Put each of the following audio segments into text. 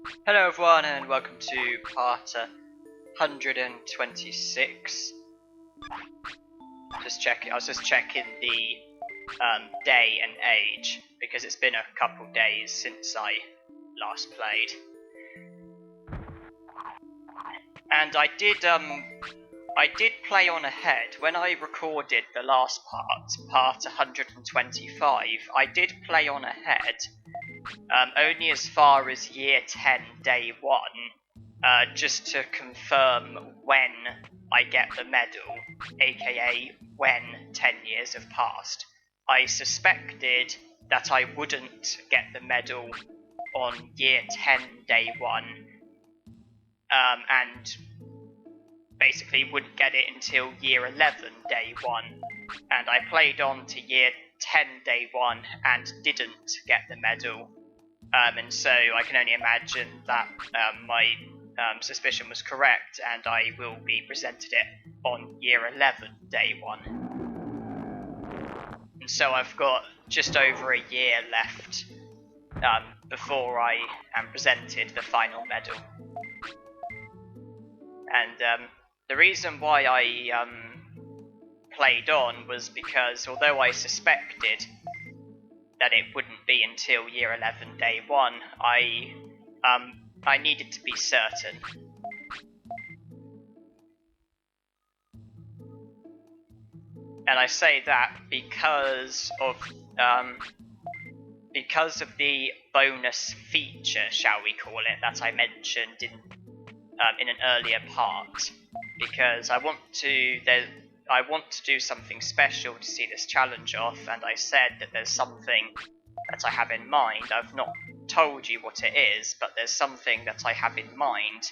Hello everyone and welcome to part 126. I was just checking the day and age because it's been a couple days since I last played. And I did play on ahead. When I recorded the last part 125, I did play on ahead. Only as far as year 10, day 1, just to confirm when I get the medal, aka when 10 years have passed. I suspected that I wouldn't get the medal on year 10, day 1, and basically wouldn't get it until year 11, day 1, and I played on to year 10, day 1, and didn't get the medal. And so I can only imagine that my suspicion was correct, and I will be presented it on year 11, day 1. And so I've got just over a year left before I am presented the final medal. And the reason why I played on was because although I suspected that it wouldn't be until year 11, day 1, I needed to be certain. And I say that because of the bonus feature, shall we call it, that I mentioned in an earlier part. Because I want to do something special to see this challenge off, and I said that there's something that I have in mind. I've not told you what it is, but there's something that I have in mind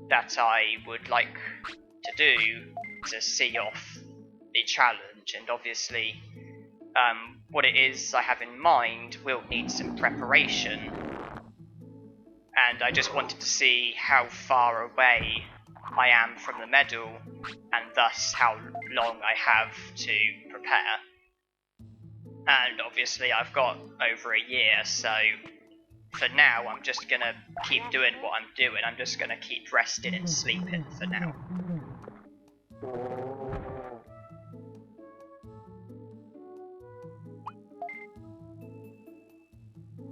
that I would like to do to see off the challenge, and obviously what it is I have in mind will need some preparation, and I just wanted to see how far away I am from the medal, and thus how long I have to prepare. And obviously I've got over a year, so for now I'm just gonna keep doing what I'm doing. I'm just gonna keep resting and sleeping for now.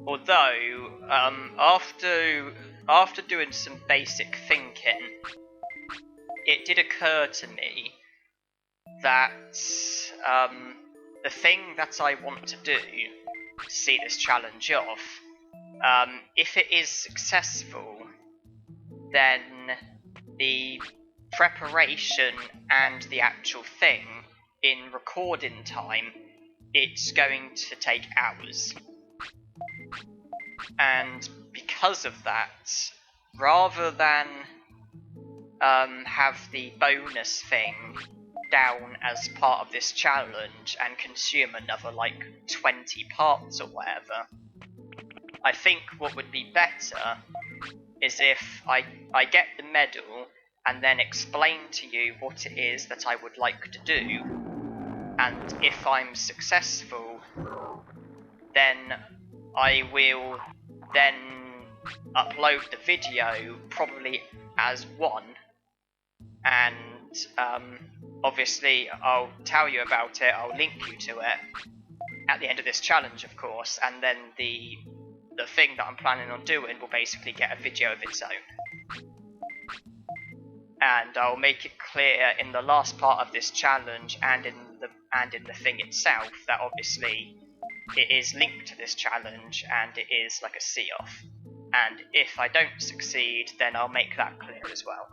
Although, after doing some basic thinking, it did occur to me that the thing that I want to do to see this challenge off, if it is successful, then the preparation and the actual thing in recording time, it's going to take hours. And because of that, rather than have the bonus thing down as part of this challenge and consume another like 20 parts or whatever, I think what would be better is if I get the medal and then explain to you what it is that I would like to do, and if I'm successful, then I will then upload the video probably as one, and obviously I'll tell you about it, I'll link you to it at the end of this challenge, of course, and then the thing that I'm planning on doing will basically get a video of its own. And I'll make it clear in the last part of this challenge and in the thing itself that obviously it is linked to this challenge and it is like a see-off. And if I don't succeed, then I'll make that clear as well.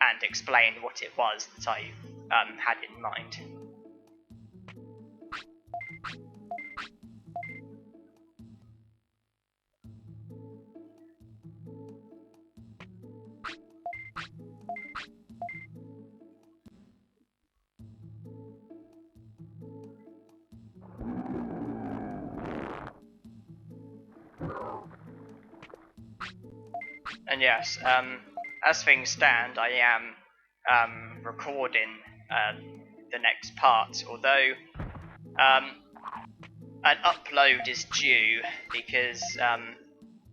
And explain what it was that I had in mind. And yes, as things stand, I am recording the next part, although an upload is due because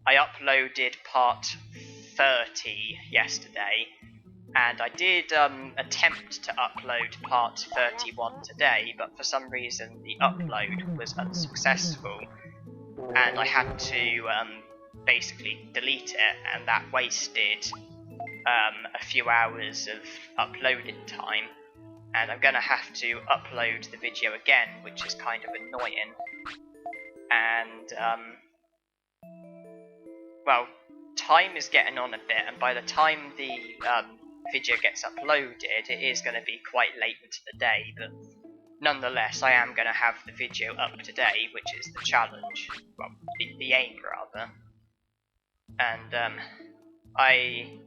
I uploaded part 30 yesterday, and I did attempt to upload part 31 today, but for some reason the upload was unsuccessful, and I had to basically delete it, and that wasted a few hours of uploading time, and I'm gonna have to upload the video again, which is kind of annoying. And well, time is getting on a bit, and by the time the video gets uploaded, it is going to be quite late into the day, but nonetheless, I am going to have the video up today, which is the challenge, well, the aim rather. And I'm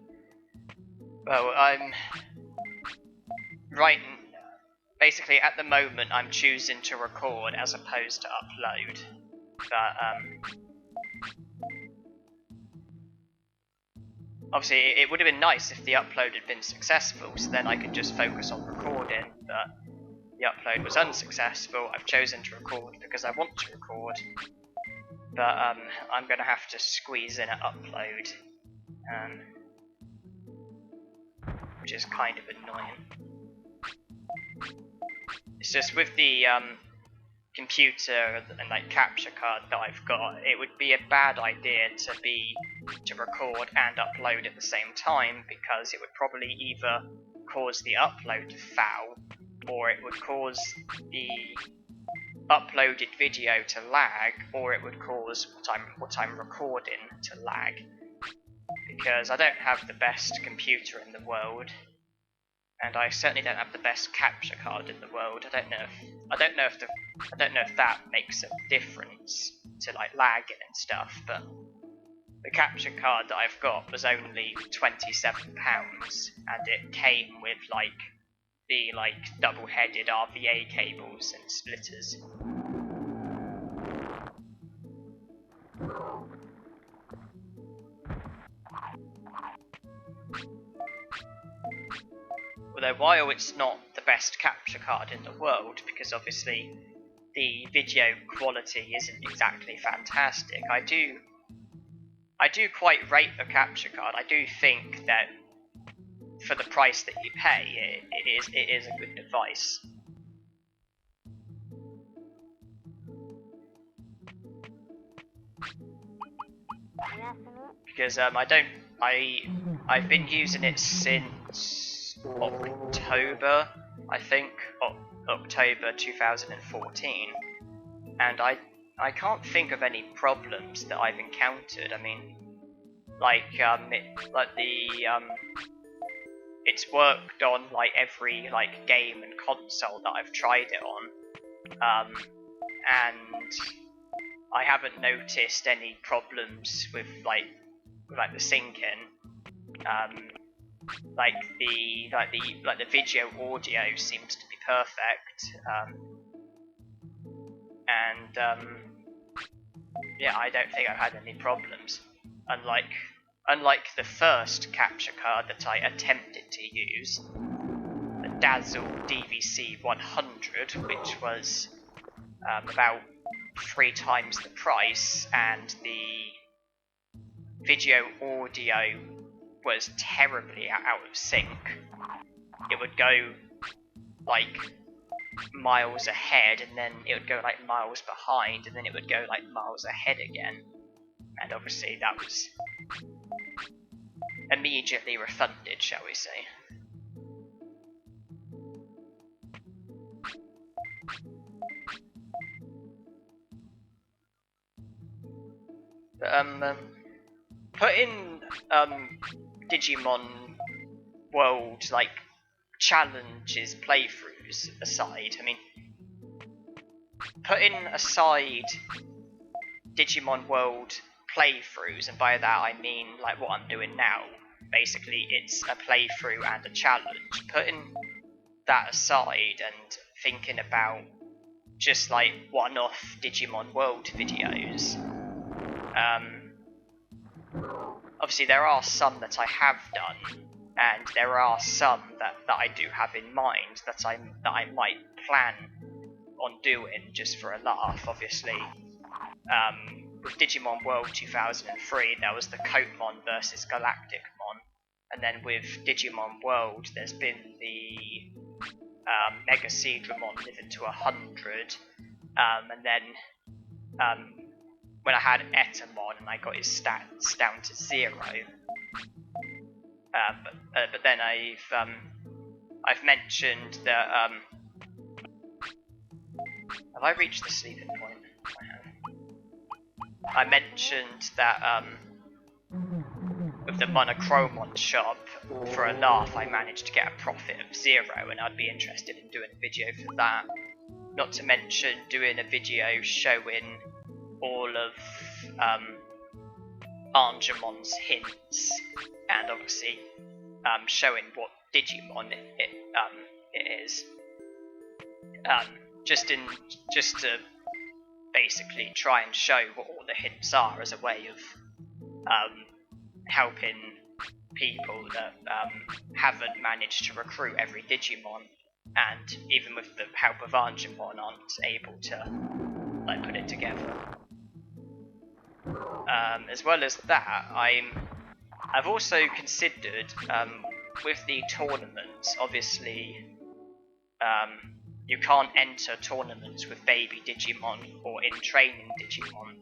right. Basically, at the moment, I'm choosing to record as opposed to upload, but obviously, it would have been nice if the upload had been successful, so then I could just focus on recording, but the upload was unsuccessful. I've chosen to record because I want to record, but I'm going to have to squeeze in an upload, which is kind of annoying. It's just with the computer and like capture card that I've got, it would be a bad idea to record and upload at the same time, because it would probably either cause the upload to foul, or it would cause the uploaded video to lag, or it would cause what I'm recording to lag, because I don't have the best computer in the world, and I certainly don't have the best capture card in the world. I don't know if that makes a difference to like lagging and stuff, but the capture card that I've got was only £27, and it came with like the double-headed RVA cables and splitters. Although while it's not the best capture card in the world, because obviously the video quality isn't exactly fantastic, I do quite rate the capture card. I do think that for the price that you pay, it is a good device. Because I've been using it since October, I think, October 2014, and I can't think of any problems that I've encountered. I mean, it's worked on like every game and console that I've tried it on, and I haven't noticed any problems with the syncing. The video audio seems to be perfect, yeah, I don't think I've had any problems. Unlike the first capture card that I attempted to use, the Dazzle DVC 100, which was about 3 times the price, and the video audio was terribly out of sync. It would go like miles ahead, and then it would go like miles behind, and then it would go like miles ahead again, and obviously that was immediately refunded, shall we say. But, putting Digimon World challenges, playthroughs aside, I mean, putting aside Digimon World playthroughs, and by that I mean like what I'm doing now, basically it's a playthrough and a challenge, putting that aside and thinking about just like one-off Digimon World videos, obviously there are some that I have done, and there are some that I do have in mind that I might plan on doing just for a laugh. Obviously, with Digimon World 2003, there was the Coatmon versus Galacticmon, and then with Digimon World, there's been the Mega Seadramon living to 100, and then when I had Etamon and I got his stats down to 0. But then I've mentioned that have I reached the sleeping point? I have. I mentioned that with the Monochromon shop, for a laugh, I managed to get a profit of 0, and I'd be interested in doing a video for that. Not to mention doing a video showing all of Armours' hints, and obviously showing what Digimon it is. Just to basically try and show what all the hints are as a way of helping people that haven't managed to recruit every Digimon, and even with the help of Angemon aren't able to like put it together. As well as that, I've also considered with the tournaments, obviously you can't enter tournaments with baby Digimon or in training Digimon.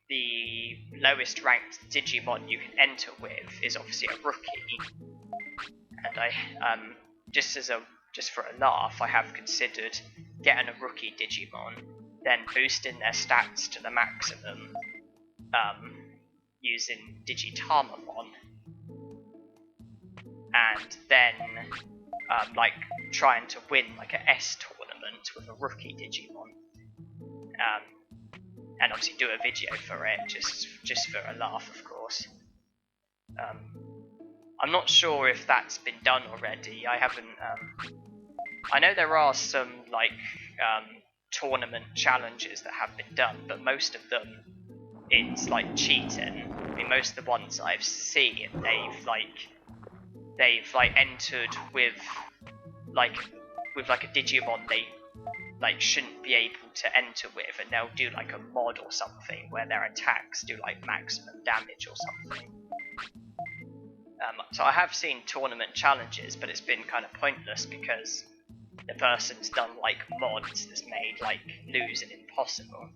The lowest ranked Digimon you can enter with is obviously a rookie, and I just for a laugh, I have considered getting a rookie Digimon, then boosting their stats to the maximum using Digitamamon, and then like trying to win like a S tournament with a rookie Digimon, and obviously do a video for it, just for a laugh, of course. I'm not sure if that's been done already. I haven't. I know there are some like tournament challenges that have been done, but most of them it's like cheating. I mean, most of the ones I've seen, they've entered with like a Digimon they like shouldn't be able to enter with, and they'll do like a mod or something where their attacks do like maximum damage or something. So I have seen tournament challenges, but it's been kind of pointless because the person's done like mods that's made like losing impossible.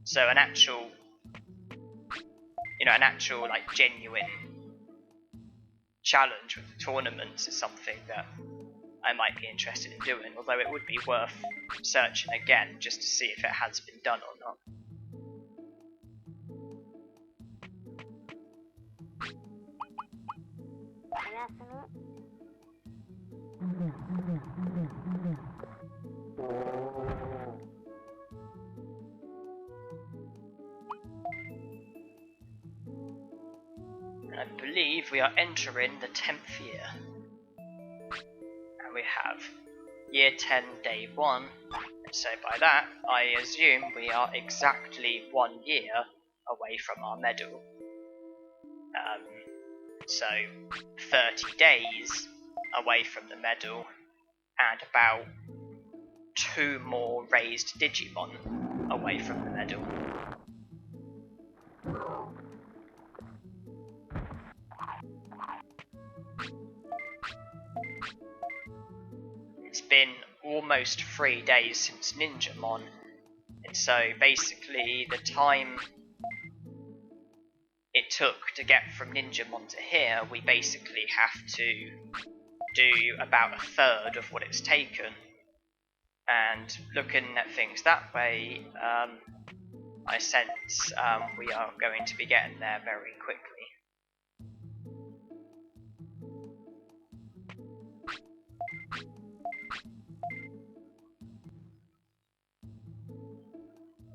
So an actual like genuine challenge with the tournaments is something that I might be interested in doing, although it would be worth searching again just to see if it has been done or not. I believe we are entering the 10th year. And we have year 10, day 1. And so by that, I assume we are exactly 1 year away from our medal. So 30 days away from the medal, and about 2 more raised Digimon away from the medal. It's been almost 3 days since Ninjamon, and so basically the time it took to get from Ninjamon to here, we basically have to do about 1/3 of what it's taken. And looking at things that way, I sense we are going to be getting there very quickly.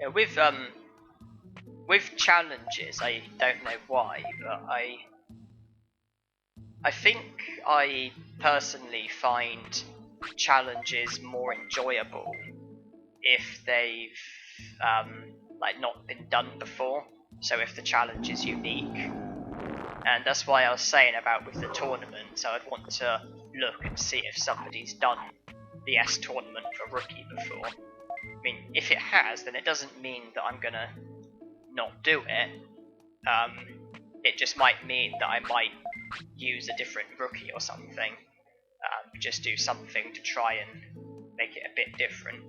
Yeah, with challenges, I don't know why, but I think I personally find challenges more enjoyable if they've like not been done before. So if the challenge is unique, and that's why I was saying about with the tournament. So I'd want to look and see if somebody's done the S tournament for rookie before. I mean, if it has, then it doesn't mean that I'm gonna not do it. It just might mean that I might use a different rookie or something. Just do something to try and make it a bit different.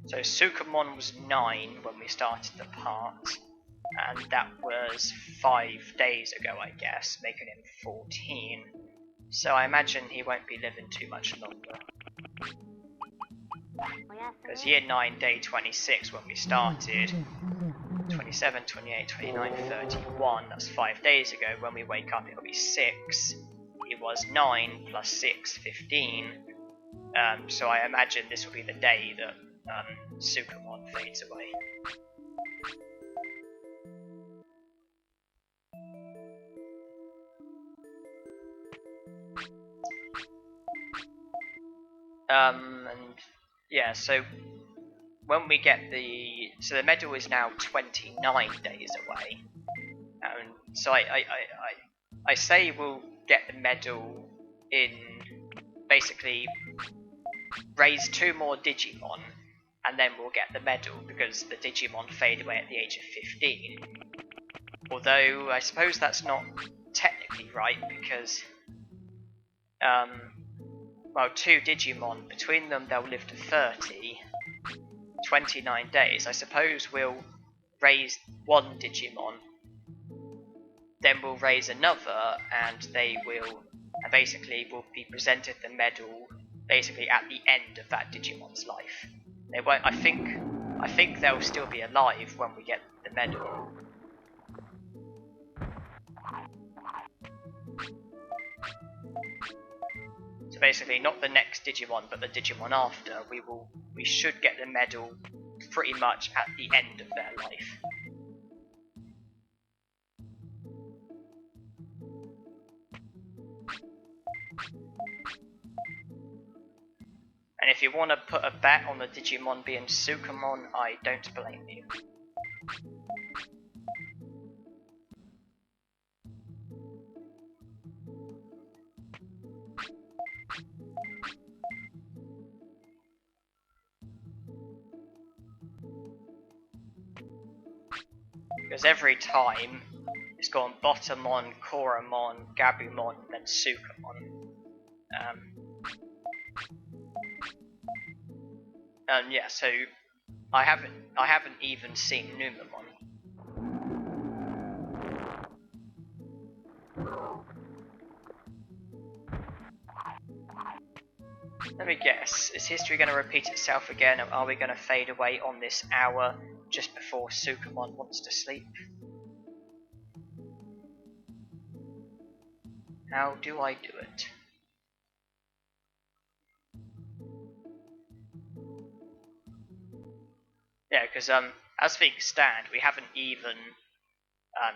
So Sukamon was 9 when we started the part, and that was 5 days ago, I guess, making him 14. So I imagine he won't be living too much longer. Because year 9, day 26 when we started, 27, 28, 29, 31, that's 5 days ago. When we wake up it'll be 6. He was 9 plus 6, 15. So I imagine this will be the day that Sukamon fades away. And yeah, so when we get the medal is now 29 days away, and so I say we'll get the medal in, basically raise 2 more Digimon, and then we'll get the medal, because the Digimon fade away at the age of 15. Although I suppose that's not technically right, because well, 2 Digimon, between them they'll live to 30, 29 days. I suppose we'll raise 1 Digimon, then we'll raise another, and they will, basically will be presented the medal basically at the end of that Digimon's life. They won't, I think they'll still be alive when we get the medal. So basically, not the next Digimon, but the Digimon after, we should get the medal pretty much at the end of their life. And if you want to put a bet on the Digimon being Sukamon, I don't blame you. Because every time it's gone Bottomon, Koromon, Gabumon, then Sukamon. And yeah, so I haven't even seen Numamon. Let me guess, is history going to repeat itself again, or are we going to fade away on this hour just before Sukamon wants to sleep? How do I do it? Yeah, because as things stand, we haven't even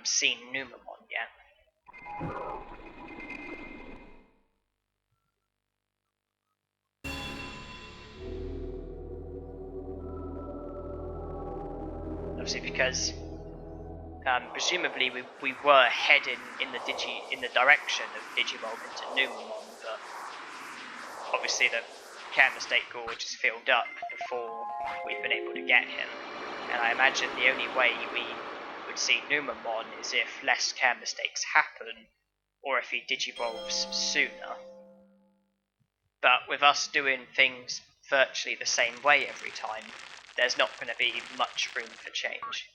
seen Numamon yet. Obviously, because presumably we were heading in the direction of Digimon into Numamon, but obviously the Candlestick Gorge is filled up before we've been able to get him, and I imagine the only way we would see Numamon is if less Candlesticks happen, or if he digivolves sooner. But with us doing things virtually the same way every time, there's not going to be much room for change.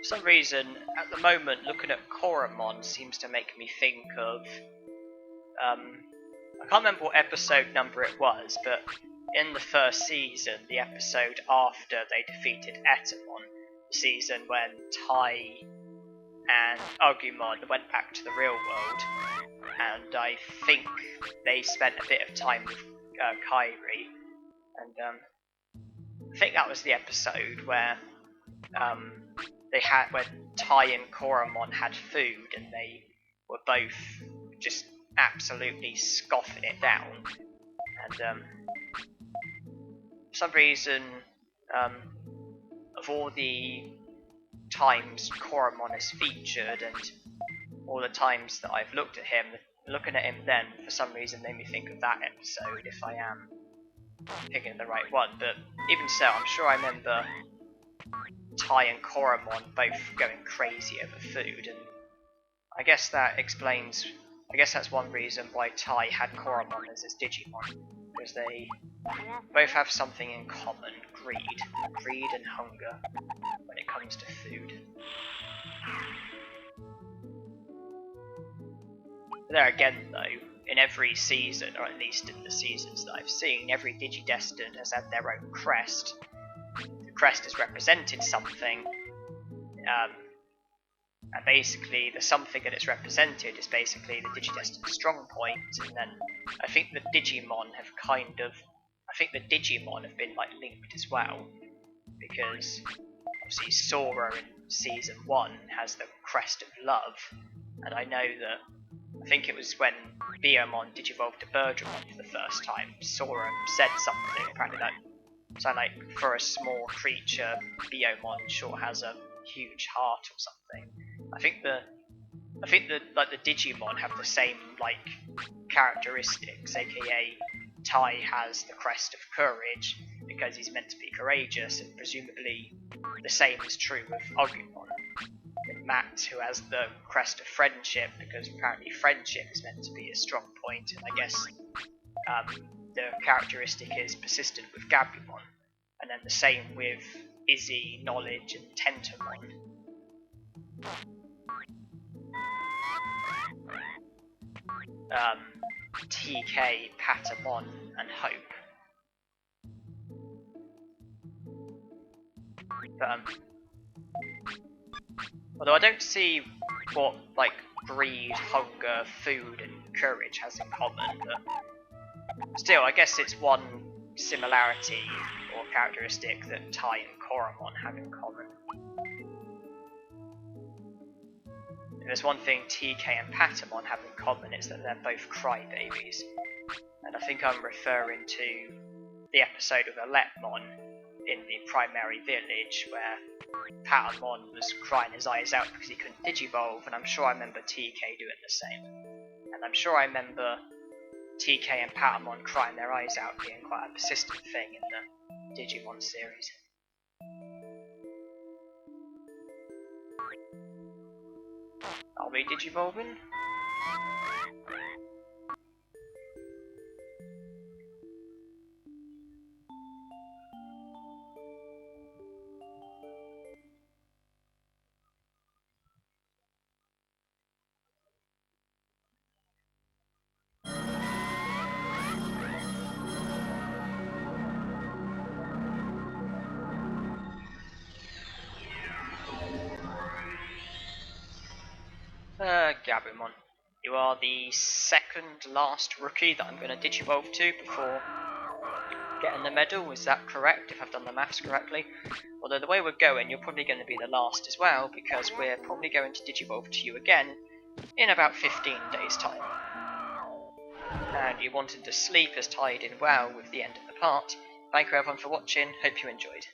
For some reason, at the moment, looking at Koromon seems to make me think of I can't remember what episode number it was, but in the first season, the episode after they defeated Etamon, the season when Tai and Agumon went back to the real world, and I think they spent a bit of time with Kairi, and I think that was the episode where where Tai and Koromon had food, and they were both just absolutely scoffing it down. And for some reason, of all the times Koromon is featured and all the times that I've looked at him, looking at him then for some reason made me think of that episode, if I am picking the right one. But even so, I'm sure I remember Tai and Koromon both going crazy over food, and I guess that explains, I guess that's one reason why Tai had Koromon as his Digimon, because they both have something in common: greed and hunger when it comes to food. There again though, in every season, or at least in the seasons that I've seen, every Digidestined has had their own crest. The crest has represented something, and basically the something that it's represented is basically the Digidestined strong point, and then I think the Digimon have been like linked as well, because obviously Sora in season 1 has the crest of love, and I know that I think it was when Biyomon digivolved to Birdramon for the first time, Sora said something apparently like for a small creature, Biyomon sure has a huge heart or something. I think the like the Digimon have the same like characteristics, aka Tai has the crest of courage because he's meant to be courageous, and presumably the same is true with Agumon. And Matt, who has the crest of friendship because apparently friendship is meant to be a strong point, and I guess the characteristic is persistent with Gabumon, and then the same with Izzy, Knowledge, and Tentomon. TK, Patamon, and Hope. But, although I don't see what like greed, hunger, food, and courage has in common, but still, I guess it's one similarity or characteristic that Tai and Koromon have in common. If there's one thing TK and Patamon have in common, it's that they're both crybabies. And I think I'm referring to the episode of Alepmon in the primary village where Patamon was crying his eyes out because he couldn't digivolve, and I'm sure I remember TK doing the same. And I'm sure I remember TK and Patamon crying their eyes out being quite a persistent thing in the Digimon series. Are we digivolving? Gabumon. You are the second last rookie that I'm going to Digivolve to before getting the medal. Is that correct, if I've done the maths correctly? Although the way we're going, you're probably going to be the last as well, because we're probably going to Digivolve to you again in about 15 days' time. And you wanted to sleep has tied in well with the end of the part. Thank you everyone for watching, hope you enjoyed.